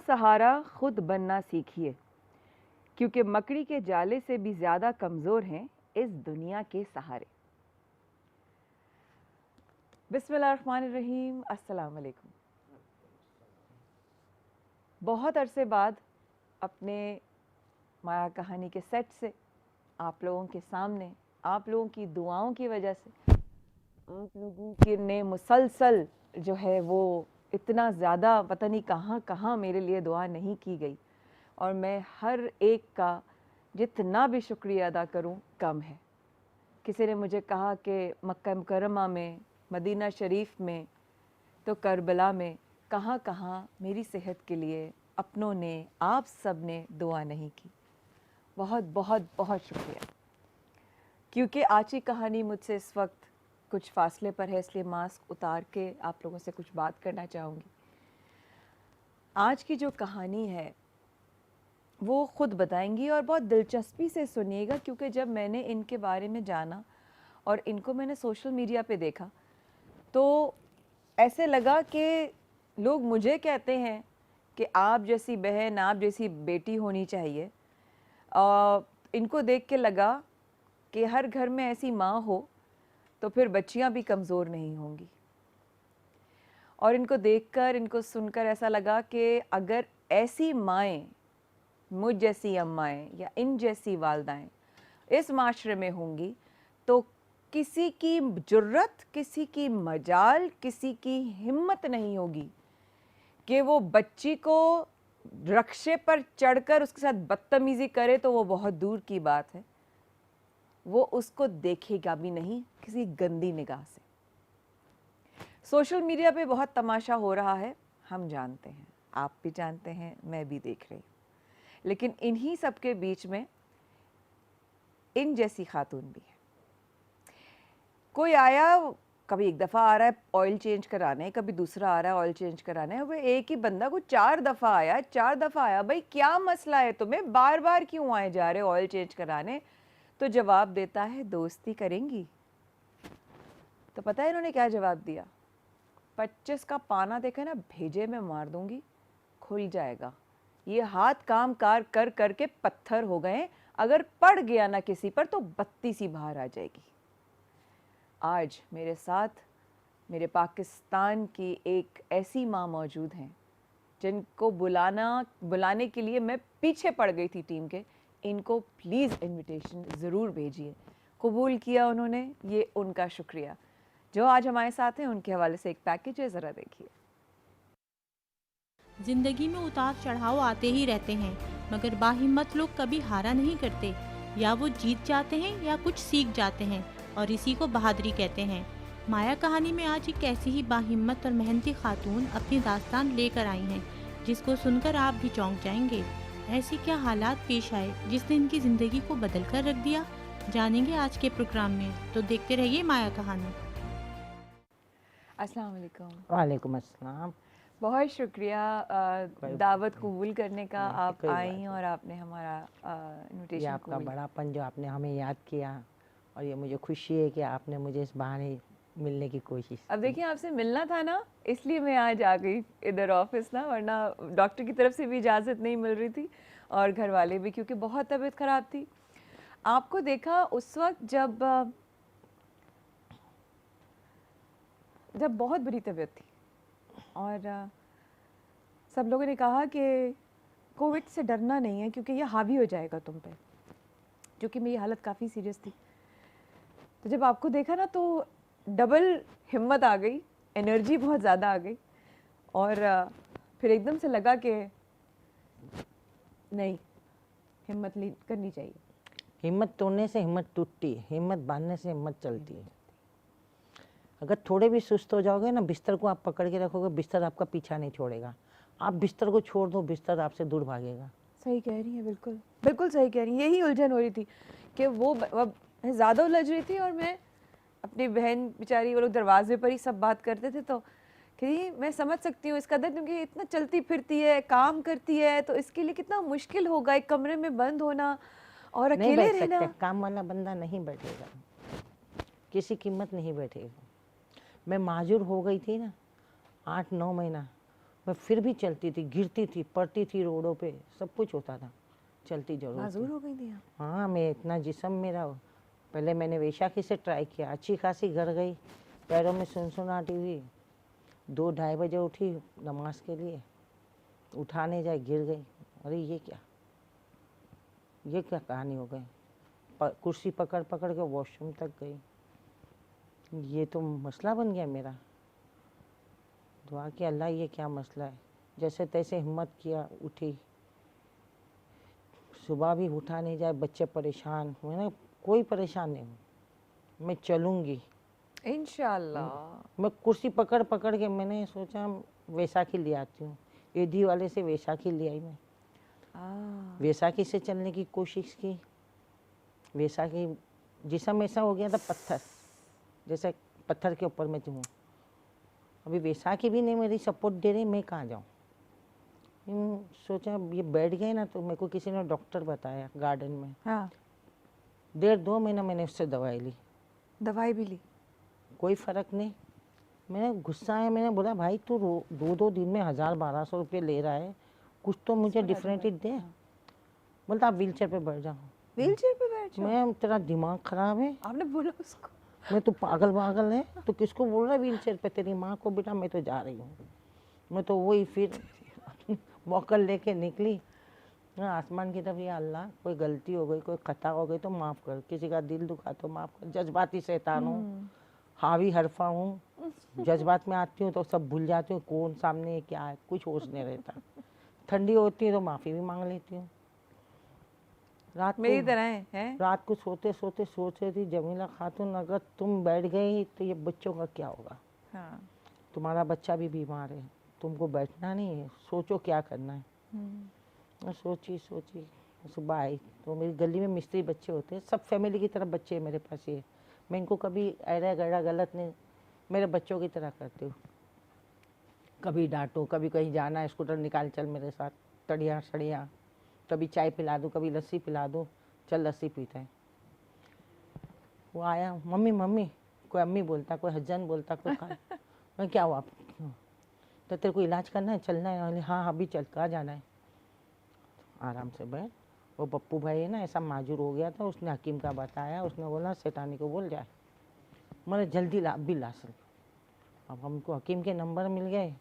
सहारा खुद बनना सीखिए, क्योंकि मकड़ी के जाले से भी ज़्यादा कमज़ोर हैं इस दुनिया के सहारे। बिस्मिल्लाहिर्रहमानिर्रहीम, अस्सलाम वालेकुम। बहुत अरसे बाद अपने माया कहानी के सेट से आप लोगों के सामने, आप लोगों की दुआओं की वजह से, आप लोगों के ने मुसलसल जो है वो इतना ज़्यादा पता नहीं कहाँ कहाँ मेरे लिए दुआ नहीं की गई, और मैं हर एक का जितना भी शुक्रिया अदा करूं कम है। किसी ने मुझे कहा कि मक्का मुकर्रमा में, मदीना शरीफ में, तो करबला में, कहाँ कहाँ मेरी सेहत के लिए अपनों ने, आप सब ने दुआ नहीं की। बहुत बहुत बहुत शुक्रिया। क्योंकि आज की कहानी मुझसे इस वक्त कुछ फासले पर है, इसलिए मास्क उतार के आप लोगों से कुछ बात करना चाहूँगी। आज की जो कहानी है वो ख़ुद बताएंगी और बहुत दिलचस्पी से सुनिएगा, क्योंकि जब मैंने इनके बारे में जाना और इनको मैंने सोशल मीडिया पे देखा तो ऐसे लगा कि लोग मुझे कहते हैं कि आप जैसी बहन, आप जैसी बेटी होनी चाहिए। इनको देख के लगा कि हर घर में ऐसी माँ हो तो फिर बच्चियाँ भी कमज़ोर नहीं होंगी। और इनको देखकर, इनको सुनकर ऐसा लगा कि अगर ऐसी माएँ, मुझ जैसी अम्माएँ या इन जैसी वालदाएँ इस माशरे में होंगी तो किसी की जुर्रत, किसी की मजाल, किसी की हिम्मत नहीं होगी कि वो बच्ची को रक्शे पर चढ़कर उसके साथ बदतमीज़ी करे, तो वो बहुत दूर की बात है, वो उसको देखेगा भी नहीं किसी गंदी निगाह से। सोशल मीडिया पे बहुत तमाशा हो रहा है, हम जानते हैं, आप भी जानते हैं, मैं भी देख रही हूँ। लेकिन इन्हीं सब के बीच में इन जैसी खातून भी है। कोई आया, कभी एक दफ़ा आ रहा है ऑयल चेंज कराने, कभी दूसरा आ रहा है ऑयल चेंज कराने। वो एक ही बंदा को 4 दफ़ा आया, 4 दफ़ा आया, भाई क्या मसला है तुम्हें, बार बार क्यों आए जा रहे हो ऑयल चेंज कराने? तो जवाब देता है दोस्ती करेंगी। तो पता है इन्होंने क्या जवाब दिया? 25 का पाना देखा ना, भेजे में मार दूंगी, खुल जाएगा। ये हाथ काम कार कर करके पत्थर हो गए, अगर पड़ गया ना किसी पर तो बत्ती सी बाहर आ जाएगी। आज मेरे साथ मेरे पाकिस्तान की एक ऐसी माँ मौजूद हैं जिनको बुलाने के लिए मैं पीछे पड़ गई थी टीम के। इनको प्लीज़ इनविटेशन ज़रूर भेजिए। कबूल किया उन्होंने, ये उनका शुक्रिया। जो आज हमारे साथ हैं उनके हवाले से एक पैकेज है, ज़रा देखिए। जिंदगी में उतार चढ़ाव आते ही रहते हैं, मगर बाहिम्मत लोग कभी हारा नहीं करते। या वो जीत जाते हैं या कुछ सीख जाते हैं, और इसी को बहादुरी कहते हैं। माया कहानी में आज एक ऐसी ही बाहिम्मत और मेहनती खातून अपनी दास्तान लेकर आई हैं, जिसको सुनकर आप भी चौंक जाएंगे। ऐसी क्या हालात पेश आए जिसने इनकी ज़िंदगी को बदल कर रख दिया, जानेंगे आज के प्रोग्राम में। तो देखते रहिए माया कहानी। अस्सलाम वालेकुम। वालेकुम अस्सलाम। बहुत शुक्रिया दावत कबूल करने का। आप आई और आपने हमारा ये इनविटेशन आपका कबूल। बड़ापन जो आपने हमें याद किया, और ये मुझे खुशी है कि आपने मुझे इस बहाने मिलने की कोशिश अब की। देखिए, आपसे मिलना था ना, इसलिए मैं आज आ गई इधर ऑफिस ना, वरना डॉक्टर की तरफ से भी इजाज़त नहीं मिल रही थी और घर वाले भी, क्योंकि बहुत तबीयत ख़राब थी। आपको देखा उस वक्त जब बहुत बुरी तबीयत थी, और सब लोगों ने कहा कि कोविड से डरना नहीं है क्योंकि ये हावी हो जाएगा तुम पे, क्योंकि मेरी हालत काफ़ी सीरियस थी। तो जब आपको देखा ना तो डबल हिम्मत आ गई, एनर्जी बहुत ज़्यादा आ गई, और फिर एकदम से लगा कि नहीं, हिम्मत करनी चाहिए। हिम्मत तोड़ने से हिम्मत टूटती है, हिम्मत बांधने से हिम्मत चलती है। अगर थोड़े भी सुस्त हो जाओगे ना, बिस्तर को आप पकड़ के रखोगे, बिस्तर आपका पीछा नहीं छोड़ेगा। आप बिस्तर को छोड़ दो, बिस्तर आपसे दूर भागेगा। सही कह रही हैं, बिल्कुल बिल्कुल सही कह रही हैं। यही उलझन हो रही थी कि वो ज़्यादा उलझ रही थी, और मैं अपनी बहन बेचारी, वो लोग दरवाजे पर ही सब बात करते थे, तो कि मैं समझ सकती हूँ इस कदर, क्योंकि इतना चलती फिरती है, काम करती है, तो इसके लिए कितना मुश्किल होगा एक कमरे में बंद होना और नहीं अकेले बैठ रहना। सकते, काम वाला बंदा नहीं बैठेगा, किसी कीमत नहीं बैठेगा। मैं माजूर हो गई थी ना 8-9 महीना, मैं फिर भी चलती थी, गिरती थी, पड़ती थी रोडों पे, सब कुछ होता था, चलती जरूर माजूर थी। हो गई थी आप? हाँ, मैं इतना जिस्म मेरा, पहले मैंने वैशाखी से ट्राई किया, अच्छी खासी घर गई, पैरों में सुनसुनाहट हुई, 2-2:30 बजे उठी नमाज के लिए, उठाने जाए गिर गई। अरे ये क्या कहानी हो गई। कुर्सी पकड़ पकड़ के वॉशरूम तक गई, ये तो मसला बन गया मेरा। दुआ कि अल्लाह ये क्या मसला है। जैसे तैसे हिम्मत किया, उठी, सुबह भी उठा नहीं जाए, बच्चे परेशान, मैंने कोई परेशान नहीं हूँ, मैं चलूँगी। इंशाल्लाह। मैं कुर्सी पकड़ पकड़ के मैंने सोचा वैसाखी ले आती हूँ, ईदी वाले से वैसाखी ले आई मैं, वैसाखी से चलने की कोशिश की। वैसाखी जिस्म ऐसा हो गया था पत्थर, जैसे पत्थर के ऊपर मैं हूँ। अभी वैसाखी भी नहीं मेरी सपोर्ट दे रही, मैं कहाँ जाऊँ। सोचा ये बैठ गए ना, तो मेरे को किसी ने डॉक्टर बताया गार्डन में। हाँ। 1.5-2 महीना मैंने उससे दवाई ली, दवाई भी ली? कोई फ़र्क नहीं। मैंने गुस्सा आया, मैंने बोला भाई तू 2-2 दिन में 1000-1200 रुपये ले रहा है, कुछ तो मुझे डिफरेंट ही दे। बोलता आप व्हीलचेयर पे बैठ जाओ। व्हीलचेयर पे बैठ जाओ? मैं तेरा दिमाग खराब है, आपने बोला उसको? मैं तो पागल है, तो किसको बोल रहा है व्हीलचेयर पे, तेरी माँ को। बेटा मैं तो जा रही हूँ। मैं तो वही फिर वॉकर लेके निकली। आसमान की तरफ, या अल्लाह कोई गलती हो गई, कोई खता हो गई तो माफ़ कर, किसी का दिल दुखा तो माफ़ कर। जज्बाती शैतान हूँ, हावी हरफा हूँ, जज्बात में आती हूँ तो सब भूल जाती हूँ, कौन सामने है क्या है, कुछ होश नहीं रहता। ठंडी होती है तो माफ़ी भी मांग लेती हूँ। मेरी तरह है? रात को सोते सोते सोच रही थी, जमीला खातून अगर तुम बैठ गई तो ये बच्चों का क्या होगा। हाँ। तुम्हारा बच्चा भी बीमार है, तुमको बैठना नहीं है, सोचो क्या करना है। मैं सोची सुबह आई तो मेरी गली में मिस्त्री बच्चे होते हैं, सब फैमिली की तरह बच्चे मेरे पास ही है। मैं इनको कभी ऐरा गड़ा गलत नहीं, मेरे बच्चों की तरह करती हूँ। कभी डांटो, कभी कहीं जाना है स्कूटर निकाल चल मेरे साथ, तड़िया सड़िया, कभी चाय पिला दूँ, कभी लस्सी पिला दूँ, चल लस्सी पीते हैं। वो आया, मम्मी मम्मी, कोई अम्मी बोलता, कोई हज्जन बोलता, कोई खा। मैं क्या हुआ, तो तेरे को इलाज करना है, चलना है? बोले हाँ अभी चल, कहाँ जाना है? आराम से बैठ। वो पप्पू भाई है ना, ऐसा माजूर हो गया था, उसने हकीम का बताया, उसने बोला सेठानी को बोल जाए, मैंने जल्दी ला भी ला सक। अब हमको हकीम के नंबर मिल गए,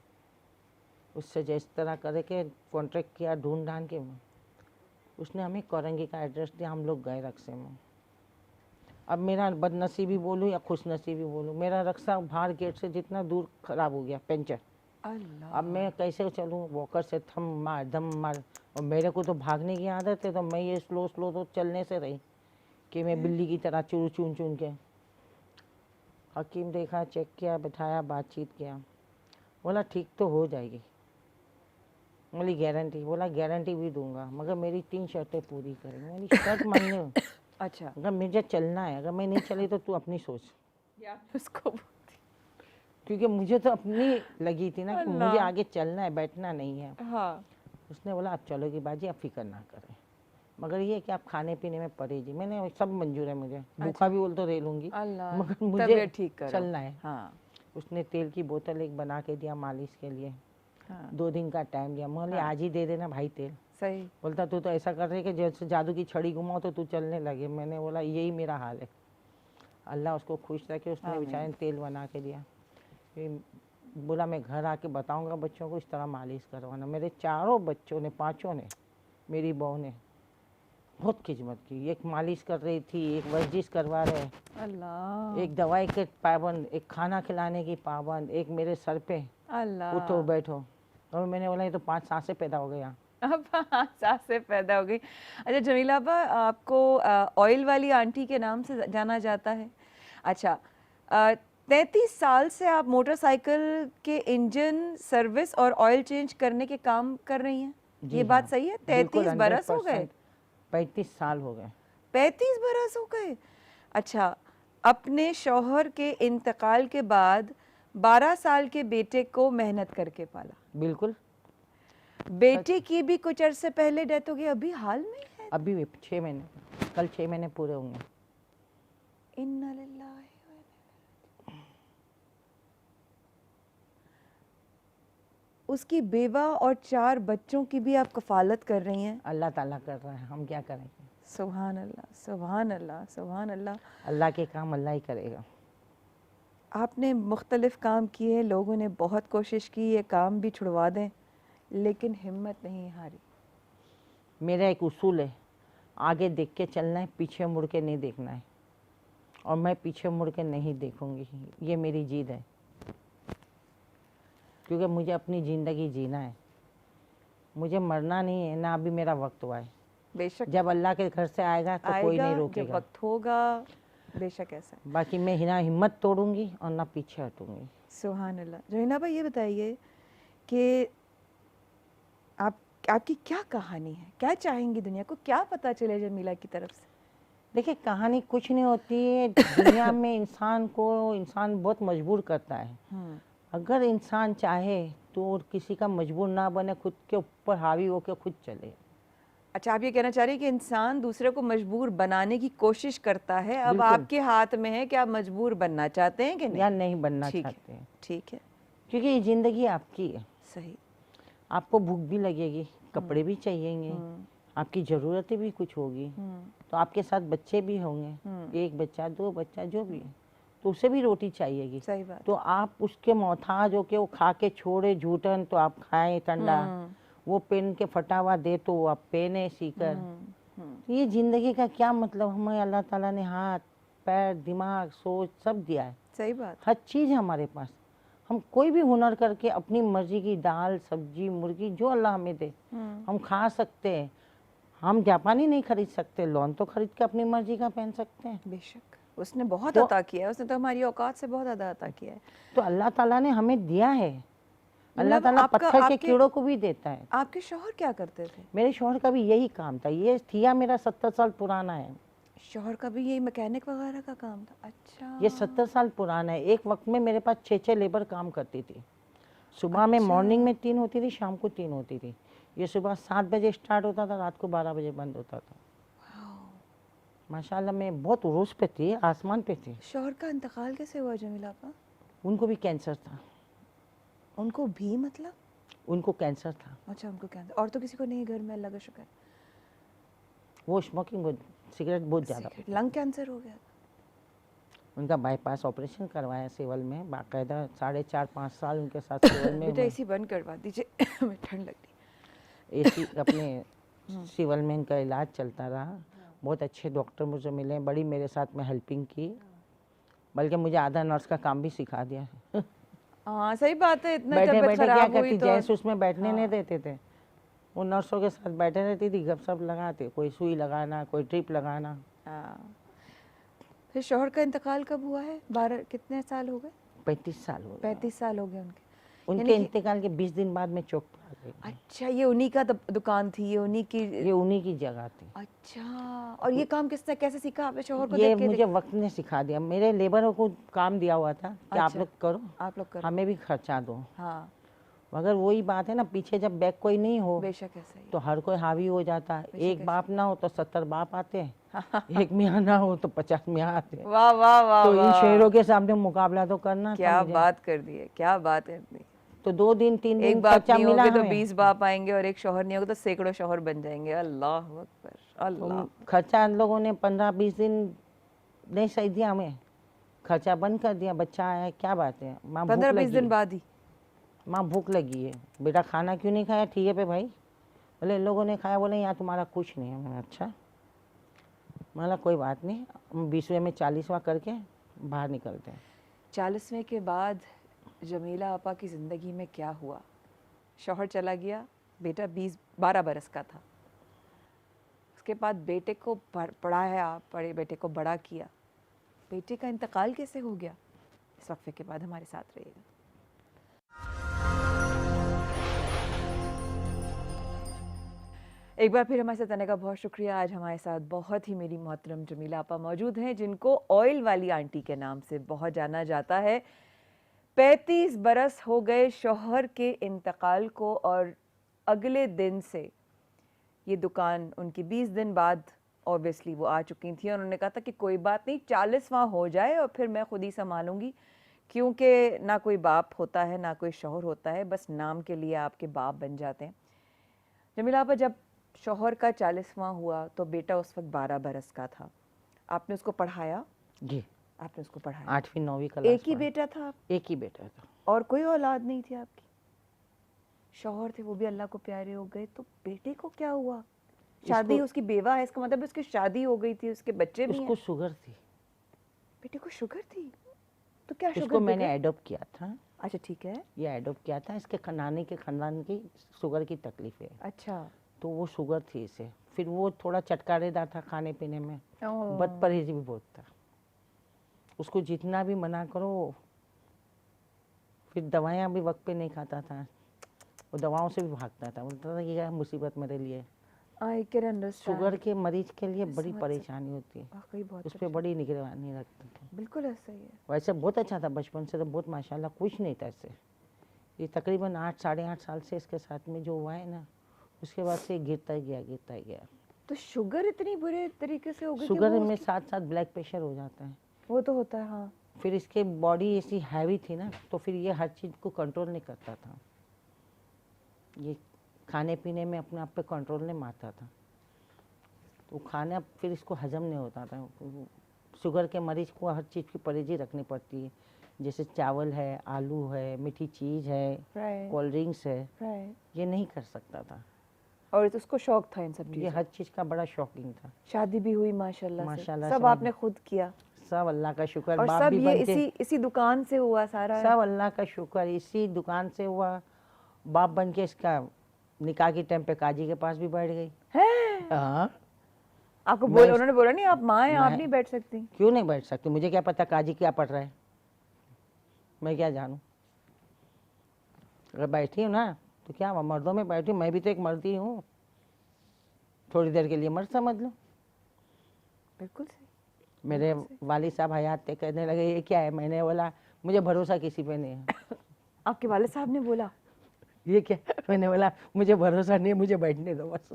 उससे जिस तरह करके कॉन्ट्रैक्ट किया, ढूंढ ढांढ के उसने हमें कोरंगी का एड्रेस दिया, हम लोग गए रक्से में। अब मेरा बदनसीबी बोलूँ या खुशनसीबी बोलूँ, मेरा रक्सा बाहर गेट से जितना दूर खराब हो गया, पंचर। अब मैं कैसे चलूँ, वॉकर से थम मार, और मेरे को तो भागने की आदत है, तो मैं ये स्लो तो चलने से रही कि मैं बिल्ली की तरह चुन के। हकीम देखा, चेक किया, बैठाया, बातचीत किया, बोला ठीक तो हो जाएगी। बोली गारंटी? बोला गारंटी भी दूंगा मगर मेरी 3 शर्तें पूरी करेंगे। मेरी शर्त मानने अच्छा। अगर मुझे चलना है, अगर मैं नहीं चली तो तू अपनी सोच। उसको क्योंकि मुझे तो अपनी लगी थी ना कि मुझे आगे चलना है, बैठना नहीं है। हाँ। उसने बोला आप चलोगी बाजी, आप फिक्र ना करें, मगर ये कि आप खाने पीने में परहेज। मैंने सब मंजूर है मुझे, भूखा भी बोल तो रह लूँगी, मगर मुझे चलना है। हाँ। उसने तेल की बोतल एक बना के दिया मालिश के लिए। हाँ। 2 दिन का टाइम दिया। मैं बोली आज ही दे देना भाई तेल। सही। बोलता तू तो ऐसा कर रही कि जैसे जादू की छड़ी घुमाओ तो तू चलने लगे। मैंने बोला यही मेरा हाल है। अल्लाह उसको खुश रखे, उसने बेचारे ने तेल बना के दिया। फिर बोला मैं घर आके बताऊंगा बच्चों को इस तरह मालिश करवाना। मेरे 4 बच्चों ने, 5 ने, मेरी बहू ने बहुत खिदमत की। एक मालिश कर रही थी, एक वर्जिश करवा रहे, अल्लाह, एक दवाई के पाबंद, एक खाना खिलाने की पाबंद, एक मेरे सर पे अल्लाह। उठो बैठो। और मैंने बोला ये तो 5 सांसें पैदा हो गई यहाँ। अब सांसें पैदा हो गई। अच्छा जमीला आपा, आपको ऑयल वाली आंटी के नाम से जाना जाता है। अच्छा, 33 साल से आप मोटरसाइकिल के इंजन सर्विस और ऑयल चेंज करने के काम कर रही हैं, ये बात सही है? 33 बरस हो गए? 35 साल हो गए। 35 बरस हो गए। अच्छा, अपने शौहर के इंतकाल के बाद 12 साल के बेटे को मेहनत करके पाला। बिल्कुल। बेटे की भी कुछ अरसे पहले डेथ हो गई, अभी हाल में है? अभी 6 महीने, कल 6 महीने पूरे होंगे। इन्ना लिल्लाहि व इन्ना इलैहि। उसकी बेवा और 4 बच्चों की भी आप कफालत कर रही हैं। अल्लाह ताला कर रहा है, हम क्या करेंगे। सुभान अल्लाह, सुभान अल्लाह, सुभान अल्लाह। अल्लाह के काम अल्लाह ही करेगा। आपने मुख्तलिफ काम किए, लोगों ने बहुत कोशिश की ये काम भी छुड़वा दें, लेकिन हिम्मत नहीं हारी। मेरा एक उसूल है, आगे देख के चलना है, पीछे मुड़ के नहीं देखना है, और मैं पीछे मुड़ के नहीं देखूंगी। ये मेरी जिद है, क्योंकि मुझे अपनी ज़िंदगी जीना है, मुझे मरना नहीं है ना। अभी मेरा वक्त हुआ है, बेशक जब अल्लाह के घर से आएगा तो कोई आएगा, नहीं जब रोकेगा। वक्त होगा, बेशक ऐसा है। बाकी मैं ना हिम्मत तोड़ूंगी और ना पीछे हटूंगी। सुभान अल्लाह। जोहिना भाई ये बताइए कि आपकी क्या कहानी है, क्या चाहेंगी दुनिया को, क्या पता चले जमीला की तरफ से? देखिए, कहानी कुछ नहीं होती है दुनिया में। इंसान बहुत मजबूर करता है। अगर इंसान चाहे तो किसी का मजबूर ना बने, खुद के ऊपर हावी होकर खुद चले। अच्छा, आप ये कहना चाह रही हैं कि इंसान दूसरे को मजबूर बनाने की कोशिश करता है। अब बिल्कुल। आपके हाथ में है कि आप मजबूर बनना चाहते हैं कि नहीं? या नहीं बनना ठीक चाहते हैं, ठीक है, क्योंकि ये जिंदगी आपकी है। सही। आपको भूख भी लगेगी, कपड़े भी चाहिएंगे, आपकी ज़रूरतें भी कुछ होगी, तो आपके साथ बच्चे भी होंगे, 1 बच्चा 2 बच्चा जो भी है, तो उसे भी रोटी चाहिएगी। सही बात। तो आप उसके मोहताज हो के वो खा के छोड़े झूठन, तो आप खाएं ठंडा, वो पहन के फटा हुआ दे तो वो आप पहने सीकर। तो ये ज़िंदगी का क्या मतलब। हमें अल्लाह ताला ने हाथ पैर दिमाग सोच सब दिया है, सही बात। हर चीज़ है हमारे पास। हम कोई भी हुनर करके अपनी मर्जी की दाल सब्जी मुर्गी जो अल्लाह हमें दे हम खा सकते हैं। हम जापानी नहीं खरीद सकते, लोन तो खरीद के अपनी मर्जी का पहन सकते हैं। बेशक उसने बहुत तो- अता किया है, उसने तो हमारी औकात से बहुत ज़्यादा अता किया है। तो अल्लाह ताला ने हमें दिया है। अल्लाह मतलब ताला आपका- पत्थर के आपके- कीड़ों को भी देता है। आपके शौहर क्या करते थे? मेरे शौहर का भी यही काम था। ये थिया मेरा 70 साल पुराना है। शौहर का भी यही मैकेनिक वगैरह का काम था? अच्छा, ये 70 साल पुराना है। एक वक्त में मेरे पास 6 लेबर काम करती थी। सुबह में मॉर्निंग में 3 होती थी, शाम को 3 होती थी। ये सुबह 7 बजे स्टार्ट होता था, रात को 12 बजे बंद होता था। माशाल्लाह मैं बहुत उरूज पे थी, आसमान पे थी। शौहर का इंतकाल कैसे हुआ जमीला आपा? उनको भी कैंसर था। उनको भी मतलब? उनको कैंसर था। अच्छा, उनको कैंसर। और तो किसी को नहीं घर में, अल्लाह का शुक्र है। वो स्मोकिंग सिगरेट बहुत ज़्यादा। लंग कैंसर हो गया था? उनका बाईपास ऑपरेशन करवाया सिविल में, बाकायदा 4.5-5 साल उनके साथ सिविल में बेटा एसी बंद करवा दीजिए हमें ठंड लगती। एसी अपने सिविल में इनका इलाज चलता रहा। बहुत अच्छे डॉक्टर मुझे मिले, बड़ी मेरे साथ में हेल्पिंग की, बल्कि मुझे आधा नर्स का काम भी सिखा दिया। हाँ सही बात है, इतना बैठे तबीयत बैठे क्या खराब हुई करती, तो जैसे उसमें बैठने नहीं देते थे। वो नर्सों के साथ बैठे रहती थी, गपशप लगाते, कोई सुई लगाना कोई ड्रिप लगाना। हाँ। फिर शौहर का इंतकाल कब हुआ है? 12 कितने साल हो गए? 35 साल हो गए। 35 साल हो गए उनके। उनके यानी कि- इंतकाल के 20 दिन बाद में चौक पर आ गई। अच्छा, ये उन्हीं का दुकान थी, ये उन्हीं की? ये उन्हीं की जगह थी। अच्छा, और ये काम किसने कैसे सीखा आपने शौहर को ये देख के? मुझे वक्त ने सिखा दिया। मेरे लेबरों को काम दिया हुआ था कि आप अच्छा। लोग करो, आप लोग करो। हमें भी खर्चा दो। हाँ मगर वही बात है ना, पीछे जब बैग कोई नहीं हो बेशक ऐसा ही। तो हर कोई हावी हो जाता है। बेशक एक ऐसे। बाप ना हो तो 70 बाप आते हैं, एक मियाँ ना हो तो 50 मियाँ आते हैं। वाह वाह वाह तो इन वाह। शेरों के सामने मुकाबला तो करना था क्या मुझे। बात कर दी है, क्या बात है इतनी। तो 2 दिन 3 दिन एक बाप खर्चा नहीं मिला होगे तो हमें। 20 बाप आएंगे, और एक शौहर नहीं होगा तो सैकड़ों शौहर बन जाएंगे। अल्लाह अकबर, अल्लाह। तो खर्चा इन लोगों ने 15-20 दिन नहीं सही दिया हमें, खर्चा बंद कर दिया। बच्चा आया, क्या बात है माँ, भूख 15-20 लगी दिन है। बाद ही? माँ भूख लगी है, बेटा खाना क्यों नहीं खाया? ठीक है पे भाई। बोले इन लोगों ने खाया। बोले यहाँ तुम्हारा कुछ नहीं है। मैंने अच्छा, बोला कोई बात नहीं, हम 20वें में 40वां करके बाहर निकलते हैं। 40वें के बाद जमीला आपा की ज़िंदगी में क्या हुआ? शौहर चला गया, बेटा 12 बरस का था। उसके बाद बेटे को पढ़ाया, पढ़े बेटे को बड़ा किया। बेटे का इंतकाल कैसे हो गया? इस वक्फे के बाद हमारे साथ रहिएगा। एक बार फिर हमारे साथ आने का बहुत शुक्रिया। आज हमारे साथ बहुत ही मेरी मोहतरम जमीला आपा मौजूद हैं, जिनको ऑयल वाली आंटी के नाम से बहुत जाना जाता है। 35 बरस हो गए शौहर के इंतकाल को, और अगले दिन से ये दुकान उनकी 20 दिन बाद ऑब्वियसली वो आ चुकी थी, और उन्होंने कहा था कि कोई बात नहीं, 40वां हो जाए और फिर मैं खुद ही संभालूंगी। क्योंकि ना कोई बाप होता है ना कोई शौहर होता है, बस नाम के लिए आपके बाप बन जाते हैं। जमीला आपा, जब शौहर का 40वां हुआ तो बेटा उस वक्त 12 बरस का था, आपने उसको पढ़ाया? जी, आपने उसको पढ़ाया? 8वीं 9वीं क्लास एक ही पढ़ा। बेटा था आप? एक ही बेटा था। और कोई औलाद नहीं थी आपकी? शौहर थे वो भी अल्लाह को प्यारे हो गए, तो बेटे को क्या हुआ? शादी, उसकी बेवा है, इसका मतलब उसकी शादी हो गई थी, उसके बच्चे भी हैं। उसको शुगर थी। बेटे को शुगर थी? तो क्या शुगर उसको मैंने बिगड़- एडॉप्ट किया था। अच्छा ठीक है। ये एडॉप्ट किया था, इसके नानी के खानदान की शुगर की तकलीफ है, अच्छा। तो वो शुगर थी इसे। फिर वो थोड़ा चटकारेदार था खाने पीने में, ओह। बदपरहेजी भी बहुत था। उसको जितना भी मना करो, फिर दवाइयाँ भी वक्त पे नहीं खाता था, वो दवाओं से भी भागता था, बोलता था कि क्या मुसीबत मेरे लिए। I can understand. शुगर के मरीज के लिए मैं बड़ी समझ परेशानी होती है, वाकई बहुत उस पर परेशान। बड़ी निगरानी रखते थे। बिल्कुल ऐसा ही है। वैसे बहुत अच्छा था बचपन से, तो बहुत माशाल्लाह कुछ नहीं था इससे। ये तकरीबन 8 साढ़े 8 साल से इसके साथ में जो हुआ है ना, उसके बाद से गिरता ही गया, गिरता ही गया। तो शुगर इतनी बुरे तरीके से हो गई कि शुगर वो में उसकी- साथ साथ ब्लड प्रेशर हो जाता है। वो तो होता है हाँ। फिर इसके बॉडी ऐसी हैवी थी ना, तो फिर ये हर चीज़ को कंट्रोल नहीं करता था। ये खाने पीने में अपने आप पे कंट्रोल नहीं मारता था, तो खाना फिर इसको हजम नहीं होता था। शुगर के मरीज को हर चीज़ की परहेजी रखनी पड़ती है, जैसे चावल है, आलू है, मीठी चीज़ है, राइट कोल्ड ड्रिंक्स है, राइट। ये नहीं कर सकता था। और उसको शौक था इन सब ये चीज़ों का। हर चीज़ का बड़ा शौकीन था। शादी भी हुई माशाल्लाह से, माशाल्लाह सब से आपने खुद किया, सब अल्लाह का शुक्र। और बाप सब भी ये बनते, इसी दुकान से हुआ सारा? सब अल्लाह का शुक्र, इसी दुकान से हुआ। बाप बन के इसका निकाह के टाइम पे काजी के पास भी बैठ गई। है? हाँ, आपको मैं बोल इस- उन्होंने बोला नहीं आप माँ हैं, आप मैं- नहीं बैठ सकती? क्यों नहीं बैठ सकती? मुझे क्या पता काजी क्या पढ़ रहा है, मैं क्या जानूँ। अगर बैठी हूँ ना तो क्या हुआ, मर्दों में बैठी हूँ, मैं भी तो एक मर्द ही हूँ। थोड़ी देर के लिए मर्द समझ लो। बिल्कुल सही। मेरे वालिद साहब हयात थे, कहने लगे ये क्या है, मैंने बोला मुझे भरोसा किसी पे नहीं है। आपके वाले साहब ने बोला? ये क्या? मैंने बोला मुझे भरोसा नहीं है, मुझे बैठने दो बस।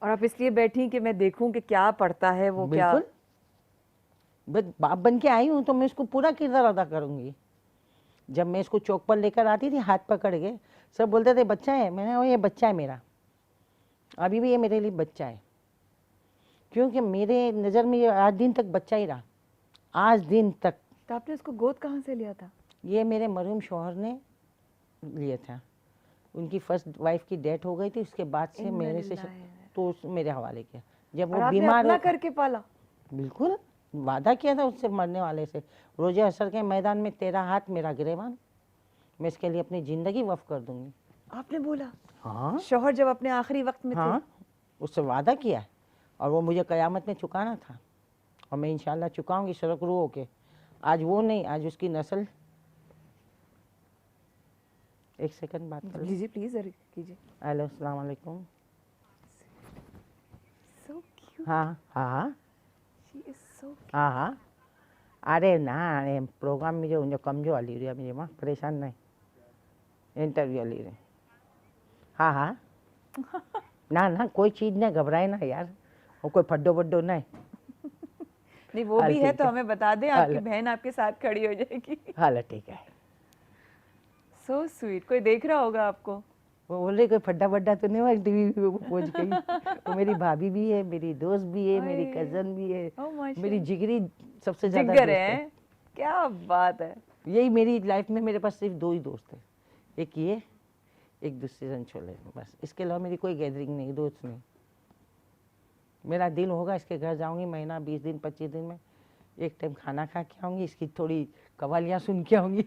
और आप इसलिए बैठी कि मैं देखूं कि क्या पढ़ता है वो? क्या बिल्कुल, बस बाप बन के आई हूँ तो मैं इसको पूरा किरदार अदा करूंगी। जब मैं इसको चौक पर लेकर आती थी हाथ पकड़ के, सब बोलते थे बच्चा है, मैंने वो ये बच्चा है मेरा, अभी भी ये मेरे लिए बच्चा है, क्योंकि मेरे नज़र में ये आज दिन तक बच्चा ही रहा, आज दिन तक। तो आपने उसको गोद कहाँ से लिया था? ये मेरे मरहूम शौहर ने लिया था, उनकी फर्स्ट वाइफ की डेथ हो गई थी, उसके बाद से मेरे से तो मेरे हवाले किया। जब और वो आपने बीमार अपना हो, करके पाला? बिल्कुल वादा किया था उससे मरने वाले से, रोजे असर के मैदान में तेरा हाथ मेरा गिरेबान, मैं इसके लिए अपनी ज़िंदगी वफ़ कर दूंगी। आपने बोला? हाँ शौहर जब अपने आखिरी वक्त में हाँ, उससे वादा किया है, और वो मुझे क़यामत में चुकाना था, और मैं इंशाल्लाह चुकाऊंगी सड़क रू होके। आज वो नहीं, आज उसकी नस्ल। एक सेकंड बात कर थे? लो। लीजिए प्लीज कीजिए। हेलो, अस्सलाम वालेकुम। So cute. हाँ हाँ She is so cute. हाँ हाँ, अरे ना, अरे प्रोग्राम में जो कमजो हली रही है मुझे माँ, परेशान नहीं, इंटरव्यू हली रही। हाँ हाँ, ना ना कोई चीज़ नहीं, घबराए ना यार, वो कोई फड्डो वड्डो नहीं। नहीं वो भी है ठीक तो है। हमें बता दें, आपकी हाल- बहन आपके साथ खड़ी हो जाएगी। हाल ठीक है। So sweet. कोई देख रहा होगा आपको? वो बोल रही कोई फड्डा वड्डा तो नहीं हुआ टीवी पे वो पहुंच गई। वो मेरी भाभी भी है, मेरी दोस्त भी है, मेरी अरे। कजन भी है, ओह माशाल्लाह। मेरी जिगरी सबसे ज्यादा जिगर दोस्त है, क्या बात है। यही मेरी लाइफ में मेरे पास सिर्फ 2 ही दोस्त है, एक ये, एक दूसरे रनछोले, बस। इसके अलावा मेरी कोई गैदरिंग नहीं, दोस्त नहीं। मेरा दिल होगा इसके घर जाऊंगी, महीना 20 दिन 25 दिन में एक टाइम खाना खा के आऊंगी, इसकी थोड़ी कवालियाँ सुन के आऊंगी,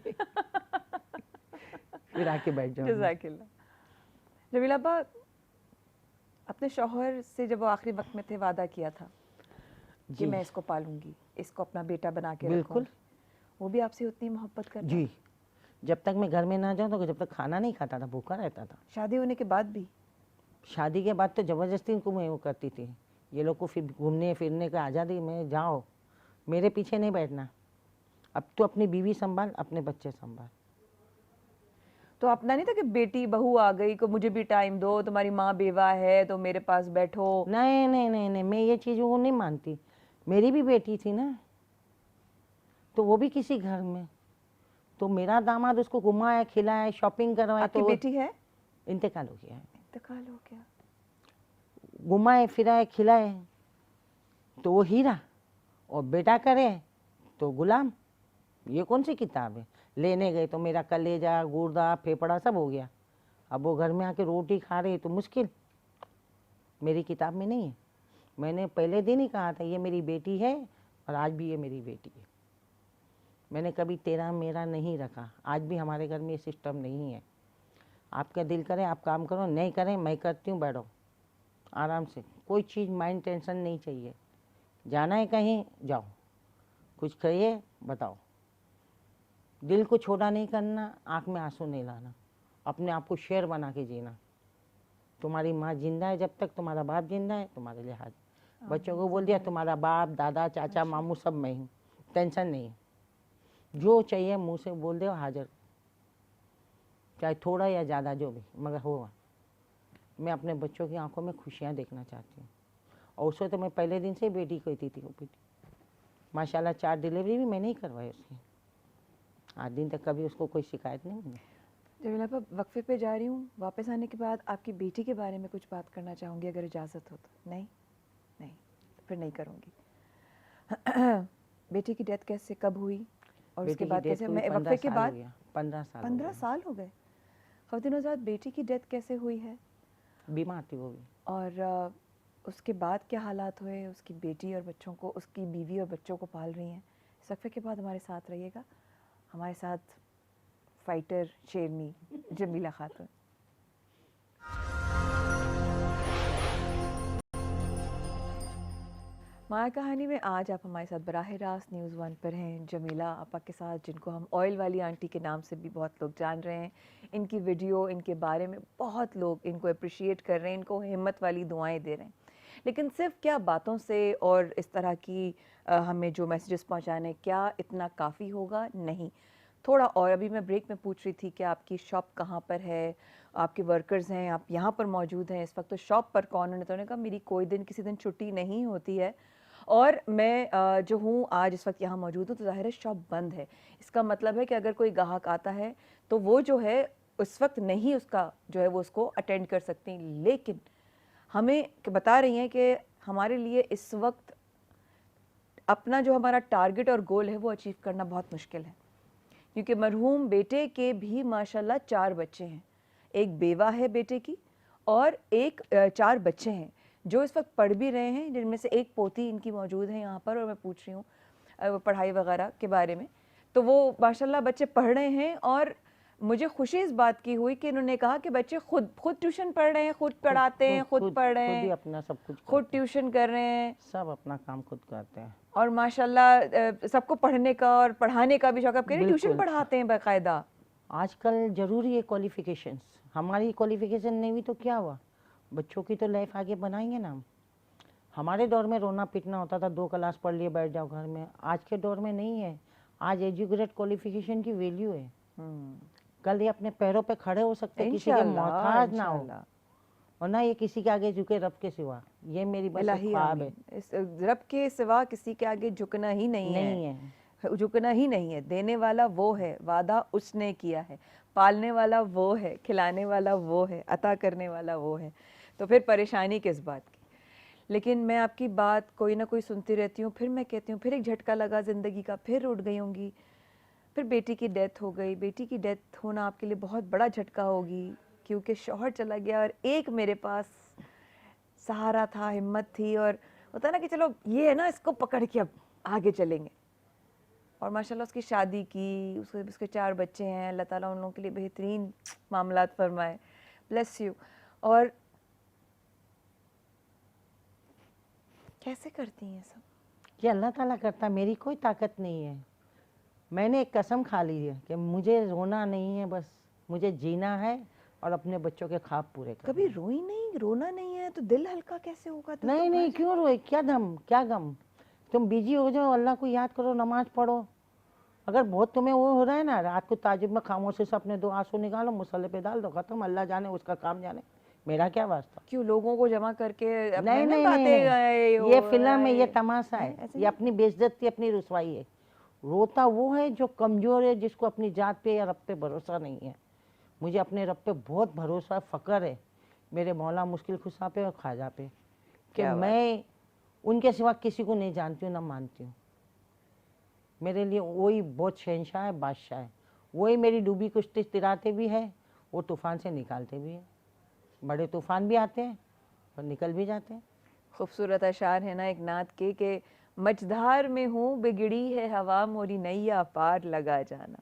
फिर आके बैठ जाऊंगी। जज़ाकिल्लाह। जमीला अब्बा, अपने शौहर से जब वो आखिरी वक्त में थे वादा किया था कि जी मैं इसको पालूंगी, इसको अपना बेटा बना के बिल्कुल। रखूंगी, वो भी आपसे उतनी मोहब्बत करता? जी, जब तक मैं घर में ना जाऊँ तो जब तक खाना नहीं खाता था, भूखा रहता था। शादी होने के बाद भी? शादी के बाद तो ज़बरदस्ती इनको मैं वो करती थी, ये लोग को फिर घूमने फिरने का आज़ादी, मैं जाओ, मेरे पीछे नहीं बैठना, अब तो अपनी बीवी संभाल, अपने बच्चे संभाल। तो अपना नहीं था कि बेटी बहू आ गई को मुझे भी टाइम दो, तुम्हारी माँ बेवा है तो मेरे पास बैठो? नहीं नहीं नहीं नहीं, मैं ये चीज़ वो नहीं मानती। मेरी भी बेटी थी ना, तो वो भी किसी घर में, तो मेरा दामाद उसको घुमाए खिलाए शॉपिंग करवाए, आपकी तो बेटी है? इंतकाल हो गया है। इंतकाल हो गया। घुमाए फिराए खिलाए तो वो हीरा, और बेटा करे तो गुलाम। ये कौन सी किताब है? लेने गए तो मेरा कलेजा गुर्दा फेफड़ा सब हो गया। अब वो घर में आके रोटी खा रही तो मुश्किल, मेरी किताब में नहीं है। मैंने पहले दिन ही कहा था ये मेरी बेटी है और आज भी ये मेरी बेटी है। मैंने कभी तेरा मेरा नहीं रखा। आज भी हमारे घर में ये सिस्टम नहीं है। आपका दिल करे आप काम करो, नहीं करें मैं करती हूँ, बैठो आराम से। कोई चीज़ माइंड टेंशन नहीं चाहिए। जाना है कहीं जाओ, कुछ कहिए बताओ। दिल को छोटा नहीं करना, आँख में आंसू नहीं लाना, अपने आप को शेर बना के जीना। तुम्हारी माँ जिंदा है, जब तक तुम्हारा बाप जिंदा है तुम्हारे लिए हाजिर। बच्चों को बोल दिया तुम्हारा बाप दादा चाचा मामू सब मैं हूँ, टेंशन नहीं। जो चाहिए मुंह से बोल दो हाजिर, चाहे थोड़ा या ज़्यादा जो भी, मगर होगा। मैं अपने बच्चों की आंखों में खुशियाँ देखना चाहती हूँ। और उसे तो मैं पहले दिन से ही बेटी कहती थी वो बेटी। माशाल्लाह 4 डिलीवरी भी मैंने ही करवाई उसकी। आज दिन तक कभी उसको कोई शिकायत नहीं मिली। जमीला आपा, वक्फे पे जा रही हूँ, वापस आने के बाद आपकी बेटी के बारे में कुछ बात करना चाहूँगी, अगर इजाज़त हो तो। नहीं नहीं, तो फिर नहीं करूँगी। बेटी की डेथ कैसे कब हुई और उसके बाद कैसे? मैं वक्फे के बाद 15 साल 15 साल हो गए। ख़वातीन हज़रात, बेटी की डेथ कैसे हुई है? बीमार थी वो भी। और उसके बाद क्या हालात हुए? उसकी बेटी और बच्चों को, उसकी बीवी और बच्चों को पाल रही हैं। इस वक्फे के बाद हमारे साथ रहिएगा। हमारे साथ फाइटर शेरनी जमीला खातून। माया कहानी में आज आप हमारे साथ बराह रास्त न्यूज़ 1 पर हैं, जमीला आपा के साथ, जिनको हम ऑयल वाली आंटी के नाम से भी बहुत लोग जान रहे हैं। इनकी वीडियो, इनके बारे में बहुत लोग इनको अप्रिशिएट कर रहे हैं, इनको हिम्मत वाली दुआएं दे रहे हैं। लेकिन सिर्फ क्या बातों से और इस तरह की हमें जो मैसेजेस पहुंचाने, क्या इतना काफ़ी होगा? नहीं, थोड़ा और। अभी मैं ब्रेक में पूछ रही थी कि आपकी शॉप कहाँ पर है, आपके वर्कर्स हैं, आप यहाँ पर मौजूद हैं इस वक्त, तो शॉप पर कौन है? तो उन्होंने कहा मेरी कोई दिन किसी दिन छुट्टी नहीं होती है और मैं जो हूँ आज इस वक्त यहाँ मौजूद हूँ, तो ज़ाहिर है शॉप बंद है। इसका मतलब है कि अगर कोई ग्राहक आता है तो वो जो है उस वक्त नहीं उसका जो है वो उसको अटेंड कर सकती। लेकिन हमें बता रही हैं कि हमारे लिए इस वक्त अपना जो हमारा टारगेट और गोल है वो अचीव करना बहुत मुश्किल है, क्योंकि मरहूम बेटे के भी माशाल्लाह 4 बच्चे हैं। एक बेवा है बेटे की और एक 4 बच्चे हैं जो इस वक्त पढ़ भी रहे हैं, जिनमें से एक पोती इनकी मौजूद है यहाँ पर और मैं पूछ रही हूँ पढ़ाई वगैरह के बारे में। तो वो माशाल्लाह बच्चे पढ़ रहे हैं और मुझे खुशी इस बात की हुई कि इन्होंने कहा कि बच्चे खुद ट्यूशन पढ़ रहे हैं, खुद पढ़ाते हैं, खुद पढ़ रहे हैं, अपना सब कुछ खुद ट्यूशन कर रहे हैं, सब अपना काम खुद करते हैं। और माशाल्लाह सबको पढ़ने का और पढ़ाने का भी शौक। आप कह रहे हैं ट्यूशन पढ़ाते हैं बाकायदा। आजकल जरूरी है क्वालिफिकेशंस। हमारी क्वालिफिकेशन नहीं हुई तो क्या हुआ? बच्चों की तो लाइफ आगे बनाएंगे ना हम। हमारे दौर में रोना पीटना होता था, 2 क्लास पढ़ लिए बैठ जाओ घर में। आज के दौर में नहीं है। आज एजुकेटेड क्वालिफिकेशन की वैल्यू है। कल ये अपने पैरों पे खड़े हो सकते हैं, किसी के मोहताज ना हो, और ना ये किसी के आगे झुके रब के सिवा। ये मेरी बस एक ख्वाब है। इस रब के सिवा किसी के आगे झुकना ही नहीं है। झुकना ही नहीं है। देने वाला वो है, वादा उसने किया है, पालने वाला वो है, खिलाने वाला वो है, अता करने वाला वो है। तो फिर परेशानी किस बात की? लेकिन मैं आपकी बात कोई ना कोई सुनती रहती हूँ, फिर मैं कहती हूँ फिर एक झटका लगा ज़िंदगी का, फिर उठ गई होंगी, फिर बेटी की डेथ हो गई। बेटी की डेथ होना आपके लिए बहुत बड़ा झटका होगी, क्योंकि शौहर चला गया और एक मेरे पास सहारा था, हिम्मत थी, और होता ना कि चलो ये है ना, इसको पकड़ के अब आगे चलेंगे। और माशाल्लाह उसकी शादी की, उसके 4 बच्चे हैं। अल्लाह ताला उन लोगों के लिए बेहतरीन मामलात फरमाए, ब्लेस यू। और कैसे करती हैं सब? ये अल्लाह ताला करता, मेरी कोई ताकत नहीं है। मैंने एक कसम खा ली है कि मुझे रोना नहीं है, बस मुझे जीना है और अपने बच्चों के ख्वाब पूरे करने। कभी रोई नहीं, रोना नहीं है तो दिल हल्का कैसे होगा? नहीं नहीं, क्यों रोए? क्या दम, क्या गम? तुम बिजी हो जाओ, अल्लाह को याद करो, नमाज पढ़ो। अगर बहुत तुम्हें वो हो रहा है ना, रात को ताजुब में खामोशी से अपने 2 आंसू निकालो, मुसल्ले पे डाल दो, खत्म। अल्लाह जाने, उसका काम जाने, मेरा क्या वास्ता। क्यों लोगों को जमा करके नहीं, ये फिल्म है, ये तमाशा है, ये अपनी बेइज्जती, अपनी रुसवाई है। रोता वो है जो कमज़ोर है, जिसको अपनी जात पे या रब पे भरोसा नहीं है। मुझे अपने रब पे बहुत भरोसा, फ़क्र है, मेरे मौला मुश्किल खुशा पे और ख्वाजा पे, कि क्या बात। मैं उनके सिवा किसी को नहीं जानती हूँ, ना मानती हूँ। मेरे लिए वही बहुत शहंशाह है, बादशाह है। वही मेरी डूबी कुश्ती तिराते भी है, वो तूफ़ान से निकालते भी हैं। बड़े तूफ़ान भी आते हैं और निकल भी जाते हैं। खूबसूरत अशार है ना एक नात के मझधार में हूँ बिगड़ी है हवा मोरी नैया पार लगा जाना।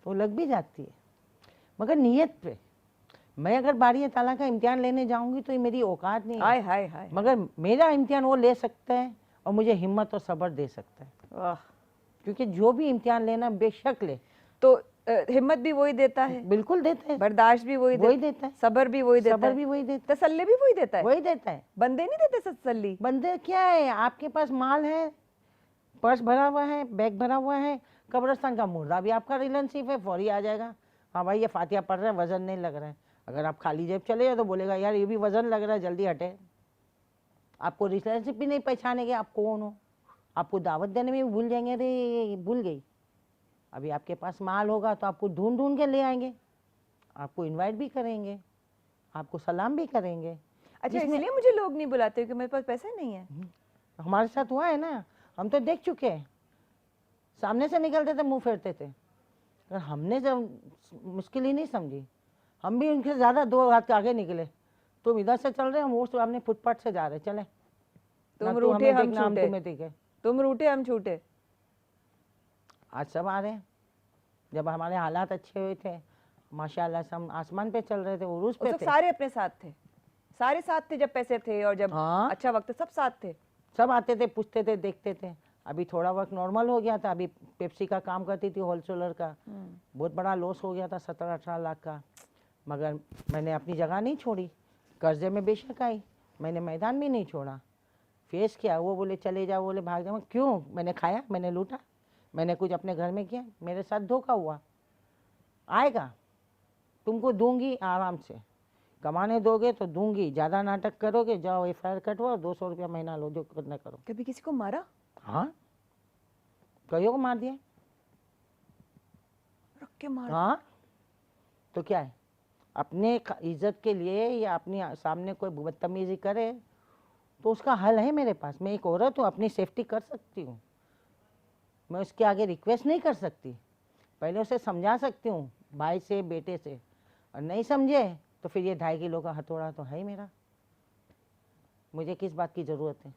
वो लग भी जाती है, मगर नीयत पे। मैं अगर बारी ताला का इम्तिहान लेने जाऊंगी तो ये मेरी औकात नहीं है, हाय हाय हाय। मगर मेरा इम्तिहान वो ले सकता है और मुझे हिम्मत और सब्र दे सकता है। वाह। क्योंकि जो भी इम्तिहान लेना बेशक ले, तो हिम्मत भी वही देता है, बिल्कुल देता है, बर्दाश्त भी वही देता है, सब्र भी वही देता सब्र है, भी वही देता तसल्ली भी वही देता है, है। वही देता है। बंदे नहीं देते तसल्ली। बंदे क्या है, आपके पास माल है, पर्स भरा हुआ है, बैग भरा हुआ है, कब्रिस्तान का मुर्दा भी आपका रिलेशनशिप है, फौरी आ जाएगा, हाँ भाई ये फातिहा पढ़ रहा है, वजन नहीं लग रहा है। अगर आप खाली जेब चले जाओ तो बोलेगा यार ये भी वजन लग रहा है, जल्दी हटे। आपको रिलेशनशिप भी नहीं पहचानेंगे आप कौन हो, आपको दावत देने में भी भूल जाएंगे, अरे ये भूल गई। अभी आपके पास माल होगा तो आपको ढूंढ ढूंढ के ले आएंगे, आपको इनवाइट भी करेंगे, आपको सलाम भी करेंगे। अच्छा, इसलिए मुझे लोग नहीं बुलाते कि मेरे पास पैसे नहीं है। हमारे साथ हुआ है ना, हम तो देख चुके हैं। सामने से निकलते थे मुंह फेरते थे, अगर हमने जब मुश्किल ही नहीं समझी, हम भी उनके ज़्यादा 2 हाथ आगे निकले। तुम इधर से चल रहे, हम वो सामने फुटपाथ से जा रहे, चले तुम रूठे हम छूटे, तुम्हें दिखे, तुम रूठे हम छूटे। आज सब आ रहे हैं। जब हमारे हालात अच्छे हुए थे, माशाल्लाह से हम आसमान पे चल रहे थे, उरूज पे थे। सारे अपने साथ थे, सारे साथ थे जब पैसे थे और जब हाँ, अच्छा वक्त, सब साथ थे, सब आते थे, पूछते थे, देखते थे। अभी थोड़ा वक्त नॉर्मल हो गया था। अभी पेप्सी का काम करती थी, होलसेलर का, बहुत बड़ा लॉस हो गया था 17-18 लाख का, मगर मैंने अपनी जगह नहीं छोड़ी। कर्जे में बेशक आई, मैंने मैदान भी नहीं छोड़ा, फेस किया। वो बोले चले जाओ, बोले भाग जाओ। क्यों? मैंने खाया, मैंने लूटा, मैंने कुछ अपने घर में किया, मेरे साथ धोखा हुआ। आएगा, तुमको दूंगी आराम से, कमाने दोगे तो दूंगी, ज़्यादा नाटक करोगे जाओ FIR कटवाओ, 200 रुपया महीना लो, जो करना करो। कभी किसी को मारा? हाँ, कईयों को मार दिया, रख के मार। हाँ, तो क्या है, अपने इज्जत के लिए या अपने सामने कोई बदतमीजी करे तो उसका हल है मेरे पास। मैं एक औरत हूँ, अपनी सेफ्टी कर सकती हूँ, मैं उसके आगे रिक्वेस्ट नहीं कर सकती, पहले उसे समझा सकती हूँ, भाई से, बेटे से, और नहीं समझे तो फिर ये 2.5 किलो का हथौड़ा तो है ही मेरा, मुझे किस बात की ज़रूरत है।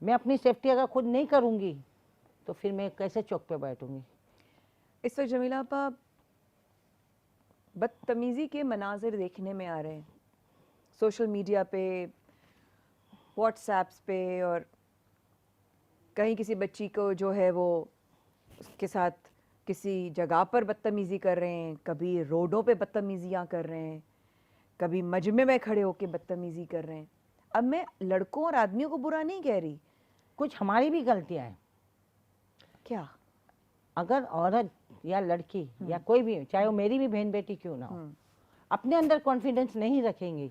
मैं अपनी सेफ्टी अगर खुद नहीं करूँगी तो फिर मैं कैसे चौक पे बैठूँगी। इस वक्त जमीला आपा बदतमीज़ी के मनाजिर देखने में आ रहे हैं सोशल मीडिया पे, व्हाट्सएप्स पे, और कहीं किसी बच्ची को जो है वो उसके साथ किसी जगह पर बदतमीज़ी कर रहे हैं, कभी रोडों पे बदतमीज़ियाँ कर रहे हैं, कभी मजमे में खड़े होकर बदतमीज़ी कर रहे हैं। अब मैं लड़कों और आदमियों को बुरा नहीं कह रही, कुछ हमारी भी गलतियाँ हैं। क्या? अगर औरत या लड़की या कोई भी, चाहे वो मेरी भी बहन बेटी क्यों ना हो, अपने अंदर कॉन्फिडेंस नहीं रखेंगी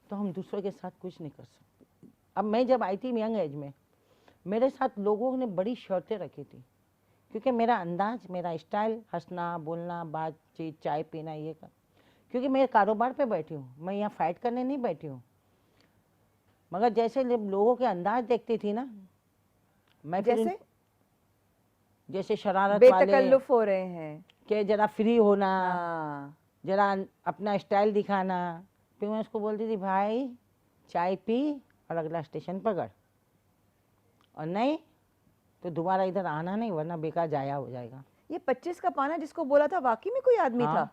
तो हम दूसरों के साथ कुछ नहीं कर सकते। अब मैं जब आई थी यंग एज में, मेरे साथ लोगों ने बड़ी शर्तें रखी थी, क्योंकि मेरा अंदाज, मेरा स्टाइल, हंसना बोलना, बातचीत, चाय पीना, ये कर, क्योंकि मैं कारोबार पे बैठी हूँ, मैं यहाँ फाइट करने नहीं बैठी हूँ। मगर जैसे लोगों के अंदाज देखती थी ना, मैं फिर जैसे शरारत वाले बेतकल्लुफ हो रहे हैं कि जरा फ्री होना, हाँ, जरा अपना स्टाइल दिखाना, फिर मैं उसको बोलती थी भाई चाय पी और अगला स्टेशन पकड़, और नहीं तो दोबारा इधर आना नहीं, वरना बेकार जाया हो जाएगा। ये 25 का पाना जिसको बोला था वाकई में कोई आदमी हाँ, था?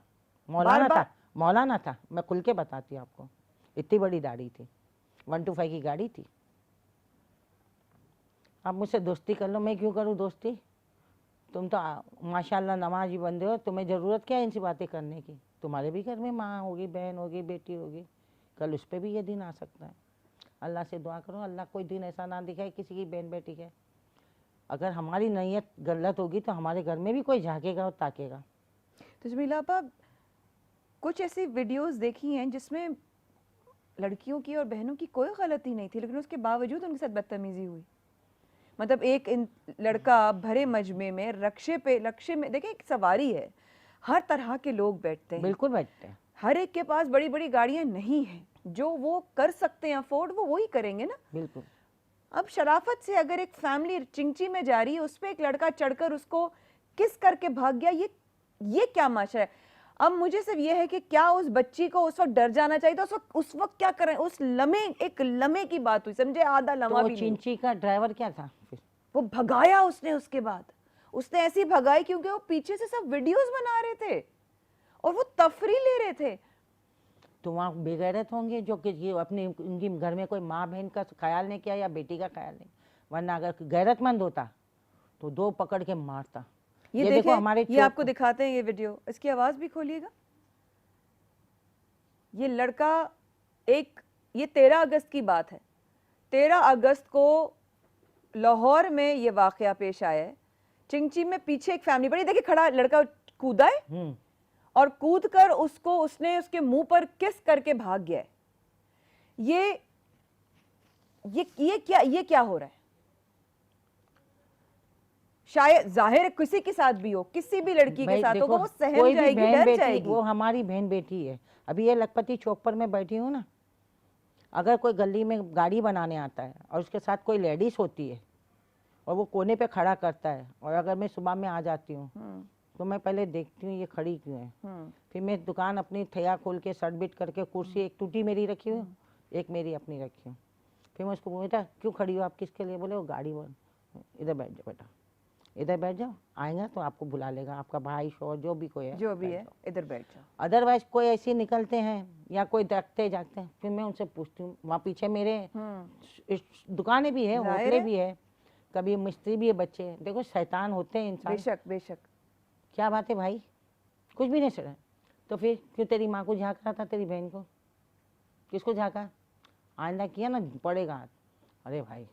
मौलाना था, मौलाना था, मैं खुल के बताती हूँ आपको, इतनी बड़ी दाढ़ी थी, 125 की गाड़ी थी। आप मुझसे दोस्ती कर लो, मैं क्यों करूँ दोस्ती, तुम तो माशाल्लाह नमाजी बंदे हो, तुम्हें ज़रूरत क्या है इनसे बातें करने की, तुम्हारे भी घर में माँ होगी, बहन होगी, बेटी होगी, कल उस पर भी ये दिन आ सकता है। अल्लाह से दुआ करो अल्लाह कोई दिन ऐसा ना दिखाए किसी की बहन बेटी के। अगर हमारी नीयत गलत होगी तो हमारे घर में भी कोई झाँकेगा और ताकेगा। तो जमीला आपा कुछ ऐसी वीडियोस देखी हैं जिसमें लड़कियों की और बहनों की कोई गलती नहीं थी, लेकिन उसके बावजूद उनके साथ बदतमीजी हुई। मतलब एक लड़का भरे मजमे में रक्शे में देखिए, एक सवारी है, हर तरह के लोग बैठते हैं, बिल्कुल बैठते हैं। हर एक के पास बड़ी बड़ी गाड़ियां नहीं हैं, जो वो कर सकते हैं अफोर्ड वो वही करेंगे ना। बिल्कुल। अब शराफत से अगर एक फैमिली चिंची में जा रही है, उस पे एक लड़का चढ़कर उसको किस करके भाग गया, ये क्या माशरा है। अब मुझे सिर्फ ये है कि क्या उस बच्ची को उस वक्त डर जाना चाहिए था, उस वक्त क्या करें, उस लम्हे, एक लम्हे की बात हुई, समझे, आधा लम्हा तो भी नहीं। चिंची का ड्राइवर क्या था फिर? वो भगाया उसने, उसके बाद उसने ऐसी भगाई क्योंकि वो पीछे से सब वीडियोस बना रहे थे और वो तफरी ले रहे थे। तो वहाँ बेगैरत होंगे जो कि ये अपने उनकी घर में कोई माँ बहन का ख्याल नहीं किया या बेटी का ख्याल नहीं, वरना अगर गैरतमंद होता तो दो पकड़ के मारता। ये देखो हमारे, ये आपको दिखाते हैं ये वीडियो, इसकी आवाज भी खोलिएगा। ये लड़का ये 13 अगस्त की बात है, 13 अगस्त को लाहौर में ये वाकया पेश आया है। चिंची में पीछे एक फैमिली बड़ी, देखिए खड़ा लड़का कूदा है और कूद कर उसने उसके मुंह पर किस करके भाग गया है। ये क्या हो रहा है? शायद जाहिर है किसी के साथ भी हो, किसी भी लड़की के साथ होगा, वो सहम जाएगी, डर जाएगी। वो हमारी बहन बेटी है। अभी ये लखपति चौक पर मैं बैठी हूँ ना, अगर कोई गली में गाड़ी बनाने आता है और उसके साथ कोई लेडीज होती है और वो कोने पे खड़ा करता है, और अगर मैं सुबह में आ जाती हूँ तो मैं पहले देखती हूँ ये खड़ी क्यों है। फिर मैं दुकान अपनी ठैया खोल के सट बिट करके, कुर्सी एक टूटी मेरी रखी हूँ, एक मेरी अपनी रखी हूँ। फिर मैं उसको बेटा क्यों खड़ी हो आप, किसके लिए? बोले वो गाड़ी बन। इधर बैठ जाओ बेटा, इधर बैठ जाओ, आएगा तो आपको बुला लेगा, आपका भाई शोर जो भी कोई है, जो भी है, इधर बैठ जाओ। अदरवाइज कोई ऐसे निकलते हैं या कोई देखते जागते हैं, फिर मैं उनसे पूछती हूँ। वहाँ पीछे मेरे दुकानें भी है, होटलें भी है, कभी मिस्त्री भी है, बच्चे। देखो शैतान होते हैं इंसान। बेशक बेशक। क्या बात है भाई, कुछ भी नहीं सड़ा तो फिर क्यों तेरी माँ को झाँक रहा था, तेरी बहन को? किसको झाँका? आइंदा किया ना पड़ेगा हाथ। अरे भाई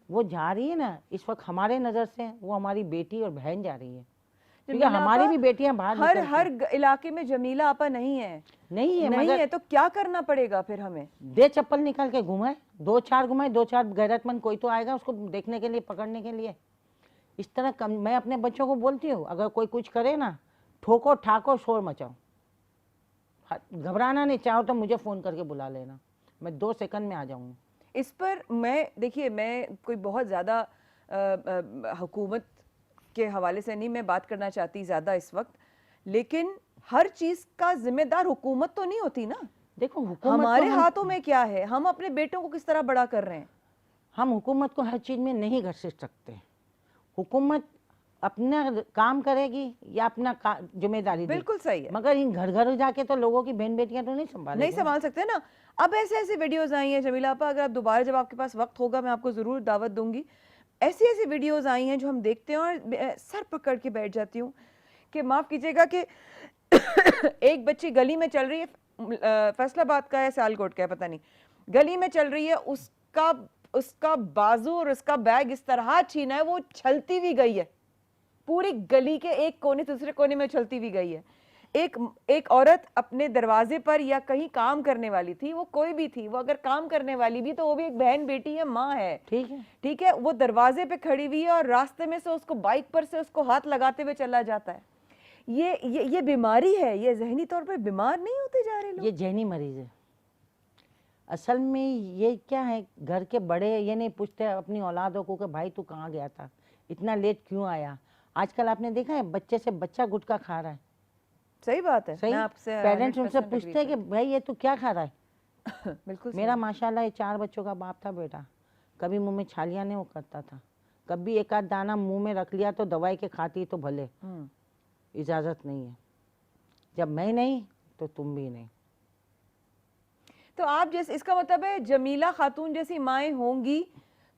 वो जा रही है ना इस वक्त हमारे नज़र से, वो हमारी बेटी और बहन जा रही है, क्योंकि हमारी भी बेटियां बाहर हर इलाके में जमीला आपा नहीं है, तो क्या करना पड़ेगा फिर हमें? दे चप्पल निकाल के घुमाए, दो चार गैरतमंद कोई तो आएगा उसको देखने के लिए, पकड़ने के लिए। इस तरह मैं अपने बच्चों को बोलती हूँ, अगर कोई कुछ करे ना, ठोको ठाको शोर मचाओ, घबराना नहीं, चाहो तो मुझे फ़ोन करके बुला लेना, मैं 2 सेकंड में आ जाऊँगी। इस पर मैं कोई बहुत ज़्यादा हुकूमत के हवाले से नहीं मैं बात करना चाहती ज़्यादा इस वक्त, लेकिन हर चीज़ का जिम्मेदार हुकूमत तो नहीं होती ना। देखो हमारे हाथों में क्या है, हम अपने बेटों को किस तरह बड़ा कर रहे हैं। हम हुकूमत को हर चीज़ में नहीं घसीट सकते। हुकूमत अपना काम करेगी या अपना जिम्मेदारी, बिल्कुल सही है, मगर इन घर घर जाके तो लोगों की बहन बेटियां तो नहीं संभाल सकते ना। अब ऐसे वीडियोस आई हैं जमीला आपा, अगर आप दोबारा जब आपके पास वक्त होगा मैं आपको ज़रूर दावत दूंगी। ऐसी वीडियोस आई हैं जो हम देखते हैं और सर पकड़ के बैठ जाती हूँ कि माफ़ कीजिएगा कि एक बच्ची गली में चल रही है, फैसलाबाद का है, सियालकोट का है, पता नहीं, गली में चल रही है, उसका बाजू और उसका बैग इस तरह छीना है, वो छलती भी गई है, पूरी गली के एक कोने से दूसरे कोने में चलती भी गई है। एक औरत अपने दरवाजे पर या कहीं काम करने वाली थी, वो कोई भी थी, वो अगर काम करने वाली भी तो वो भी एक बहन बेटी है, माँ है, ठीक है, वो दरवाजे पे खड़ी हुई है और रास्ते में से उसको बाइक पर से उसको हाथ लगाते हुए चला जाता है। ये बीमारी है, ये जहनी तौर पर बीमार नहीं होते जा रहे लोग, ये जहनी मरीज है। असल में ये क्या है, घर के बड़े ये नहीं पूछते अपनी औलादों को कि भाई तू कहाँ गया था, इतना लेट क्यों आया। आजकल आपने देखा है बच्चे से बच्चा गुटखा खा रहा है। सही बात है, सही, मैं आपसे पेरेंट्स उनसे पूछते हैं कि भाई ये तू क्या खा रहा है। बिल्कुल मेरा माशाल्लाह ये 4 बच्चों का बाप था बेटा, कभी मुंह में छालियाँ नहीं वो करता था, कभी एक आध दाना मुंह में रख लिया तो दवाई के खाती तो भले, इजाज़त नहीं है। जब मैं नहीं तो तुम भी नहीं। तो आप जैसे, इसका मतलब है जमीला खातून जैसी माएँ होंगी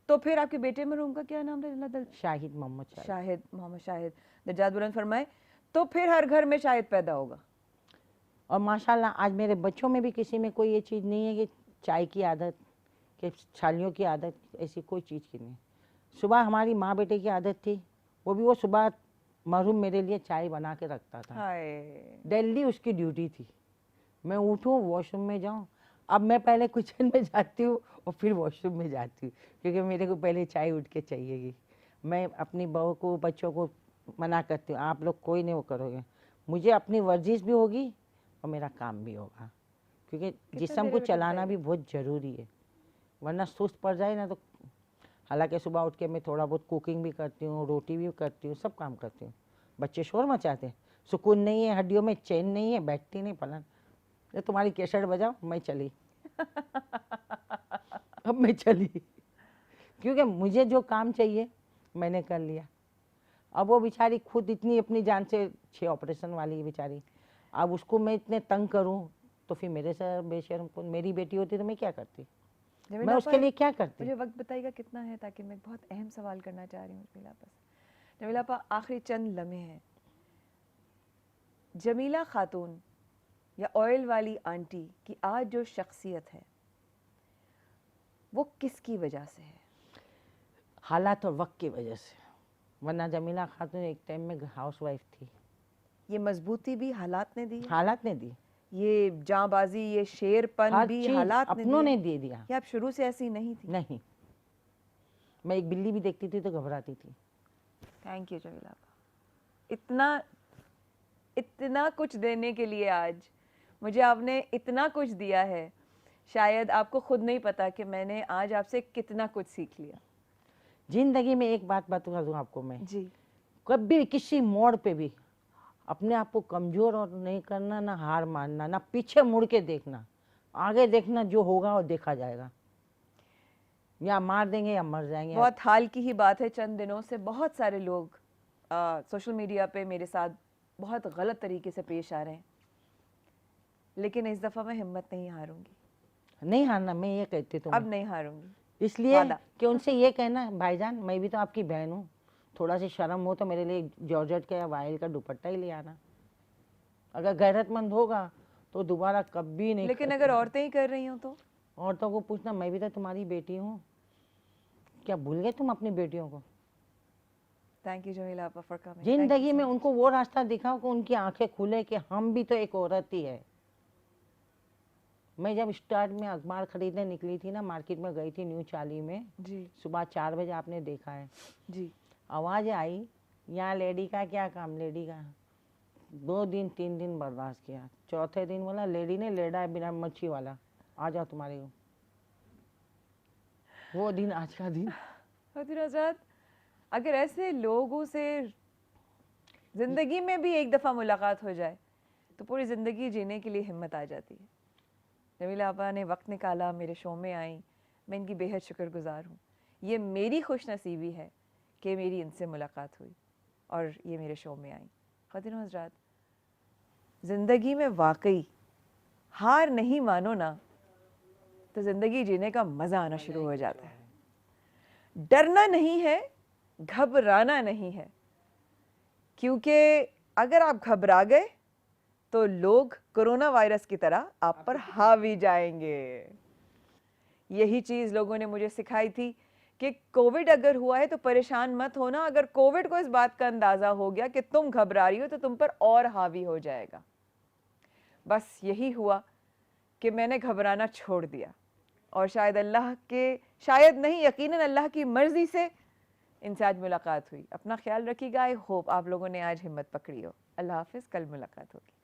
तो फिर आपके बेटे मरहूम का क्या नाम था? शाहिद मोहम्मद शाहिद, दर्जात बुलंद फरमाए। तो फिर हर घर में शाहिद पैदा होगा। और माशाल्लाह आज मेरे बच्चों में भी किसी में कोई ये चीज़ नहीं है कि चाय की आदत, कि छालियों की आदत, ऐसी कोई चीज़ की नहीं। सुबह हमारी माँ बेटे की आदत थी, वो भी वो सुबह मरहूम मेरे लिए चाय बना के रखता था, डेली उसकी ड्यूटी थी। मैं उठूँ वॉशरूम में जाऊँ, अब मैं पहले किचन में जाती हूँ और फिर वॉशरूम में जाती हूँ, क्योंकि मेरे को पहले चाय उठ के चाहिएगी। मैं अपनी बहू को, बच्चों को मना करती हूँ, आप लोग कोई नहीं वो करोगे, मुझे अपनी वर्जिश भी होगी और मेरा काम भी होगा, क्योंकि जिस्म को चलाना भी बहुत ज़रूरी है, वरना सुस्त पड़ जाए ना तो। हालांकि सुबह उठ के मैं थोड़ा बहुत कुकिंग भी करती हूँ, रोटी भी करती हूँ, सब काम करती हूँ। बच्चे शोर मचाते हैं, सुकून नहीं है, हड्डियों में चैन नहीं है, बैठती नहीं पलंग। ये तुम्हारी कैसेट बजाओ, मैं चली। अब मैं चली, क्योंकि मुझे जो काम चाहिए मैंने कर लिया। अब वो बेचारी खुद इतनी अपनी जान से 6 ऑपरेशन वाली है बेचारी, अब उसको मैं इतने तंग करूं तो फिर मेरे से बेशर्म कौन? मेरी बेटी होती तो मैं क्या करती, मैं उसके लिए क्या करती? मुझे वक्त बताइएगा कितना है, ताकि मैं एक बहुत अहम सवाल करना चाह रही हूँ जमीला आपा से। जमीला आपा, आखिरी चंद लम्हे हैं, जमीला खातून या ऑयल वाली आंटी की आज जो शख्सियत है वो किसकी वजह से है? हालात और वक्त की वजह से, वरना जमीला खातून एक टाइम में हाउसवाइफ थी। ये मजबूती भी हालात ने दी है? हालात ने दी, ये जांबाजी, ये शेरपन हर भी चीज हालात अपनों ने दे दिया। या आप शुरू से ऐसी नहीं थी? नहीं, मैं एक बिल्ली भी देखती थी तो घबराती थी। थैंक यू जमीला आपा, इतना कुछ देने के लिए। आज मुझे आपने इतना कुछ दिया है, शायद आपको खुद नहीं पता कि मैंने आज आपसे कितना कुछ सीख लिया। जिंदगी में एक बात बता दूं आपको मैं जी, कभी किसी मोड़ पे भी अपने आप को कमजोर और नहीं करना, ना हार मानना, ना पीछे मुड़ के देखना, आगे देखना, जो होगा वो देखा जाएगा। या मार देंगे या मर जाएंगे। बहुत हाल की ही बात है, चंद दिनों से बहुत सारे लोग सोशल मीडिया पे मेरे साथ बहुत गलत तरीके से पेश आ रहे हैं, लेकिन इस दफ़ा मैं हिम्मत नहीं हारूंगी। नहीं हारना, मैं ये कहती हूँ अब नहीं हारूंगी, इसलिए वादा। कि उनसे ये कहना, भाईजान मैं भी तो आपकी बहन हूँ, थोड़ा सी शर्म हो तो मेरे लिए जॉर्जेट का या वायल का दुपट्टा ही ले आना। अगर गैरतमंद होगा तो दोबारा कभी नहीं। लेकिन अगर औरतें ही कर रही हो तो औरतों को पूछना, मैं भी तो तुम्हारी बेटी हूँ, क्या भूल गए तुम अपनी बेटियों को? थैंक यू जमीला आपा फॉर कमिंग। जिंदगी में उनको वो रास्ता दिखाओ कि उनकी आंखें खुले कि हम भी तो एक औरत ही है। मैं जब स्टार्ट में अखबार खरीदने निकली थी ना, मार्केट में गई थी न्यू चाली में जी सुबह 4 बजे, आपने देखा है जी, आवाज आई, यहाँ लेडी का क्या काम, लेडी का। 2 दिन 3 दिन बर्दाश्त किया, चौथे दिन बोला लेडी ने लेडा है बिना मच्छी वाला, आ जाओ तुम्हारे को। वो दिन आज का दिन। खातिन आज़ाद, अगर ऐसे लोगों से जिंदगी में भी एक दफ़ा मुलाकात हो जाए तो पूरी ज़िंदगी जीने के लिए हिम्मत आ जाती है। जमीला आपा ने वक्त निकाला, मेरे शो में आई, मैं इनकी बेहद शुक्रगुजार हूँ। ये मेरी खुश नसीबी है कि मेरी इनसे मुलाकात हुई और ये मेरे शो में आई। खातिन हज़रात, ज़िंदगी में वाकई हार नहीं मानो ना तो ज़िंदगी जीने का मज़ा आना शुरू हो जाता है। डरना नहीं है, घबराना नहीं है, क्योंकि अगर आप घबरा गए तो लोग कोरोना वायरस की तरह आप पर हावी जाएंगे। यही चीज़ लोगों ने मुझे सिखाई थी कि कोविड अगर हुआ है तो परेशान मत होना। अगर कोविड को इस बात का अंदाज़ा हो गया कि तुम घबरा रही हो तो तुम पर और हावी हो जाएगा। बस यही हुआ कि मैंने घबराना छोड़ दिया और शायद अल्लाह के, शायद नहीं यकीनन अल्लाह की मर्ज़ी से इनसे आज मुलाकात हुई। अपना ख्याल रखिएगा। आई होप आप लोगों ने आज हिम्मत पकड़ी हो। अल्लाह हाफिज़, कल मुलाकात होगी।